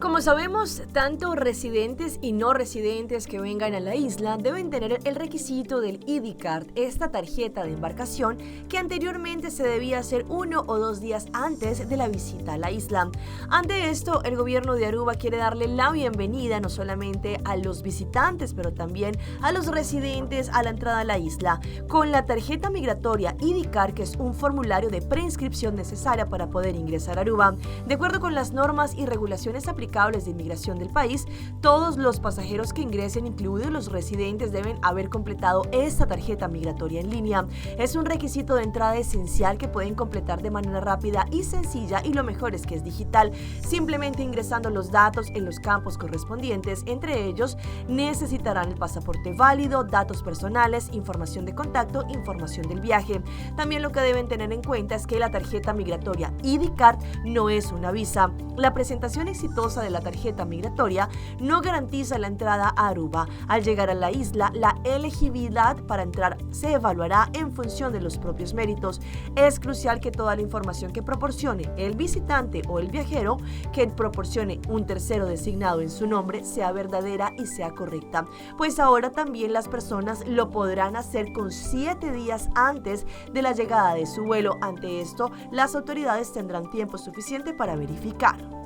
Como sabemos, tanto residentes y no residentes que vengan a la isla deben tener el requisito del ID Card, esta tarjeta de embarcación que anteriormente se debía hacer 1 o 2 días antes de la visita a la isla. Ante esto, el gobierno de Aruba quiere darle la bienvenida no solamente a los visitantes, pero también a los residentes a la entrada a la isla, con la tarjeta migratoria ID Card, que es un formulario de preinscripción necesaria para poder ingresar a Aruba. De acuerdo con las normas y regulaciones aplicables de inmigración del país, todos los pasajeros que ingresen, incluidos los residentes, deben haber completado esta tarjeta migratoria en línea. Es un requisito de entrada esencial que pueden completar de manera rápida y sencilla, y lo mejor es que es digital, simplemente ingresando los datos en los campos correspondientes. Entre ellos necesitarán el pasaporte válido, datos personales, información de contacto, información del viaje. También lo que deben tener en cuenta es que la tarjeta migratoria ID Card no es una visa. La presentación exitosa de la tarjeta migratoria no garantiza la entrada a Aruba. Al llegar a la isla, la elegibilidad para entrar se evaluará en función de los propios méritos. Es crucial que toda la información que proporcione el visitante o el viajero, que proporcione un tercero designado en su nombre, sea verdadera y sea correcta, pues ahora también las personas lo podrán hacer con 7 días antes de la llegada de su vuelo. Ante esto, las autoridades tendrán tiempo suficiente para verificar.